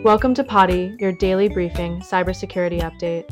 Welcome to Potty, your daily briefing cybersecurity update,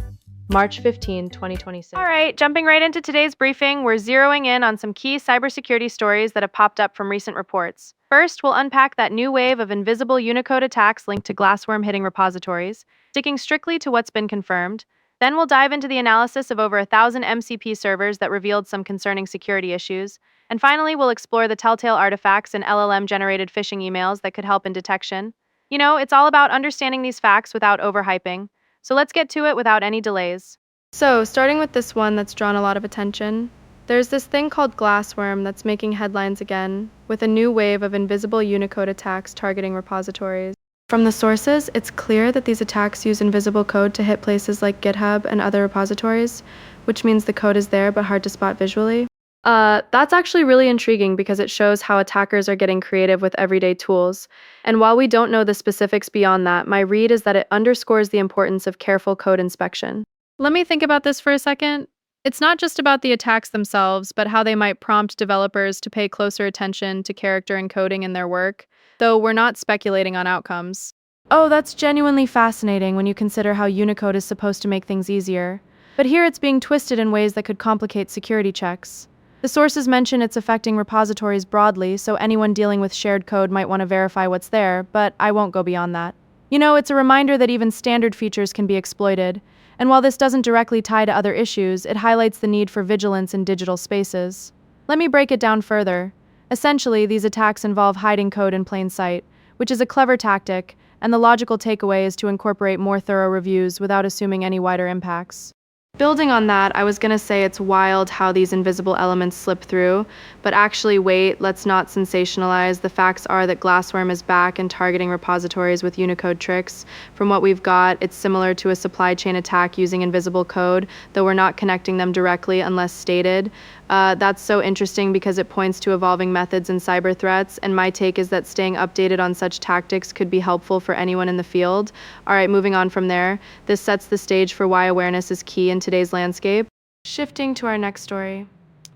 March 15, 2026. All right, jumping right into today's briefing, we're zeroing in on some key cybersecurity stories that have popped up from recent reports. First, we'll unpack that new wave of invisible Unicode attacks linked to glassworm hitting repositories, sticking strictly to what's been confirmed. Then we'll dive into the analysis of over 1,000 MCP servers that revealed some concerning security issues. And finally, we'll explore the telltale artifacts and LLM-generated phishing emails that could help in detection. It's all about understanding these facts without overhyping. So let's get to it without any delays. So, starting with this one that's drawn a lot of attention, there's this thing called glassworm that's making headlines again, with a new wave of invisible Unicode attacks targeting repositories. From the sources, it's clear that these attacks use invisible code to hit places like GitHub and other repositories, which means the code is there but hard to spot visually. That's actually really intriguing because it shows how attackers are getting creative with everyday tools. And while we don't know the specifics beyond that, my read is that it underscores the importance of careful code inspection. Let me think about this for a second. It's not just about the attacks themselves, but how they might prompt developers to pay closer attention to character encoding in their work, though we're not speculating on outcomes. Oh, that's genuinely fascinating when you consider how Unicode is supposed to make things easier. But here it's being twisted in ways that could complicate security checks. The sources mention it's affecting repositories broadly, so anyone dealing with shared code might want to verify what's there, but I won't go beyond that. It's a reminder that even standard features can be exploited. And while this doesn't directly tie to other issues, it highlights the need for vigilance in digital spaces. Let me break it down further. Essentially, these attacks involve hiding code in plain sight, which is a clever tactic, and the logical takeaway is to incorporate more thorough reviews without assuming any wider impacts. Building on that, I was going to say it's wild how these invisible elements slip through, but actually wait, let's not sensationalize. The facts are that Glassworm is back and targeting repositories with Unicode tricks. From what we've got, it's similar to a supply chain attack using invisible code, though we're not connecting them directly unless stated. That's so interesting because it points to evolving methods in cyber threats, and my take is that staying updated on such tactics could be helpful for anyone in the field. All right, moving on from there, this sets the stage for why awareness is key in today's landscape. Shifting to our next story,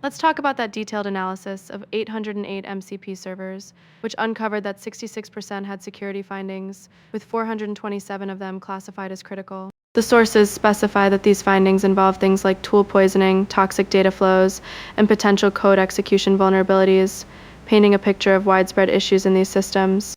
let's talk about that detailed analysis of 808 MCP servers, which uncovered that 66% had security findings, with 427 of them classified as critical. The sources specify that these findings involve things like tool poisoning, toxic data flows, and potential code execution vulnerabilities, painting a picture of widespread issues in these systems.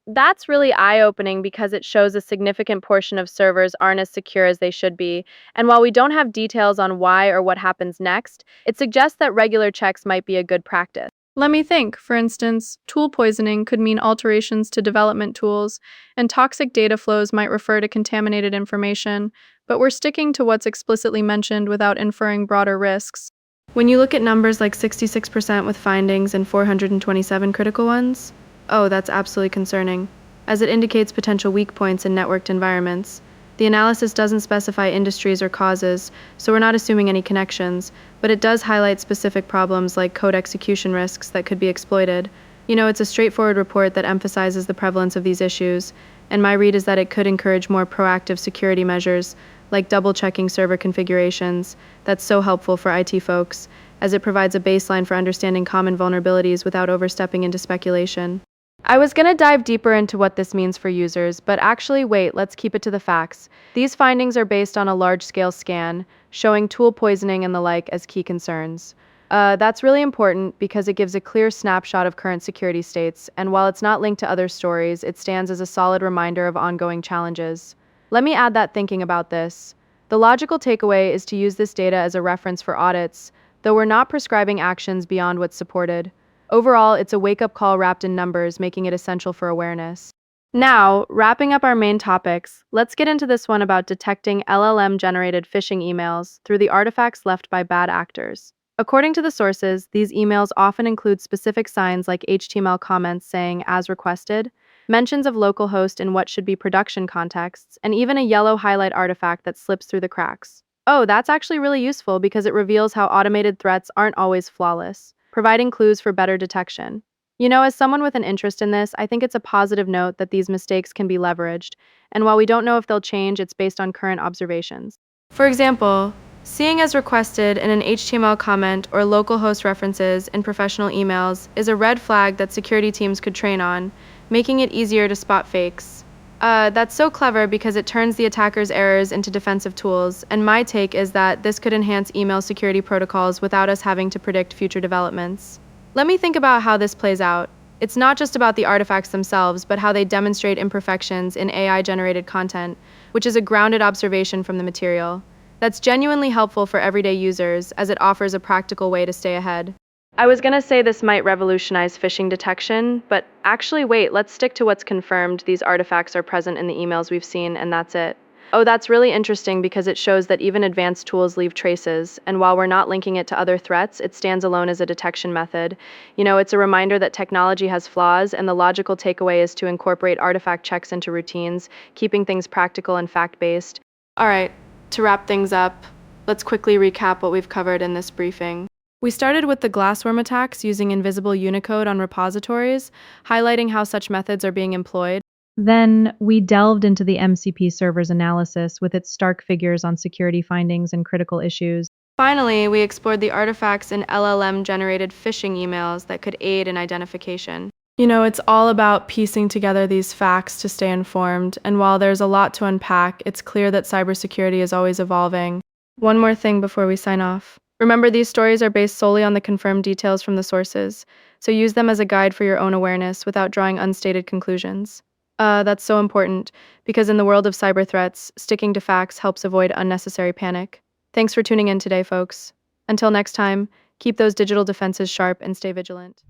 That's really eye-opening because it shows a significant portion of servers aren't as secure as they should be. And while we don't have details on why or what happens next, it suggests that regular checks might be a good practice. Let me think. For instance, tool poisoning could mean alterations to development tools, and toxic data flows might refer to contaminated information, but we're sticking to what's explicitly mentioned without inferring broader risks. When you look at numbers like 66% with findings and 427 critical ones, oh, that's absolutely concerning, as it indicates potential weak points in networked environments. The analysis doesn't specify industries or causes, so we're not assuming any connections, but it does highlight specific problems like code execution risks that could be exploited. It's a straightforward report that emphasizes the prevalence of these issues, and my read is that it could encourage more proactive security measures, like double-checking server configurations. That's so helpful for IT folks, as it provides a baseline for understanding common vulnerabilities without overstepping into speculation. I was going to dive deeper into what this means for users, but actually wait, let's keep it to the facts. These findings are based on a large-scale scan, showing tool poisoning and the like as key concerns. That's really important because it gives a clear snapshot of current security states, and while it's not linked to other stories, it stands as a solid reminder of ongoing challenges. Let me add that thinking about this. The logical takeaway is to use this data as a reference for audits, though we're not prescribing actions beyond what's supported. Overall, it's a wake-up call wrapped in numbers, making it essential for awareness. Now, wrapping up our main topics, let's get into this one about detecting LLM-generated phishing emails through the artifacts left by bad actors. According to the sources, these emails often include specific signs like HTML comments saying "as requested," mentions of localhost in what should be production contexts, and even a yellow highlight artifact that slips through the cracks. Oh, that's actually really useful because it reveals how automated threats aren't always flawless, providing clues for better detection. As someone with an interest in this, I think it's a positive note that these mistakes can be leveraged, and while we don't know if they'll change, it's based on current observations. For example, Seeing as requested in an HTML comment or localhost references in professional emails is a red flag that security teams could train on, making it easier to spot fakes. That's so clever because it turns the attacker's errors into defensive tools, and my take is that this could enhance email security protocols without us having to predict future developments. Let me think about how this plays out. It's not just about the artifacts themselves, but how they demonstrate imperfections in AI-generated content, which is a grounded observation from the material. That's genuinely helpful for everyday users, as it offers a practical way to stay ahead. I was gonna say this might revolutionize phishing detection, but actually wait, let's stick to what's confirmed. These artifacts are present in the emails we've seen, and that's it. Oh, that's really interesting because it shows that even advanced tools leave traces, and while we're not linking it to other threats, it stands alone as a detection method. It's a reminder that technology has flaws, and the logical takeaway is to incorporate artifact checks into routines, keeping things practical and fact-based. All right, to wrap things up, let's quickly recap what we've covered in this briefing. We started with the glassworm attacks using invisible Unicode on repositories, highlighting how such methods are being employed. Then we delved into the MCP server's analysis with its stark figures on security findings and critical issues. Finally, we explored the artifacts in LLM-generated phishing emails that could aid in identification. It's all about piecing together these facts to stay informed, and while there's a lot to unpack, it's clear that cybersecurity is always evolving. One more thing before we sign off. Remember, these stories are based solely on the confirmed details from the sources, so use them as a guide for your own awareness without drawing unstated conclusions. That's so important, because in the world of cyber threats, sticking to facts helps avoid unnecessary panic. Thanks for tuning in today, folks. Until next time, keep those digital defenses sharp and stay vigilant.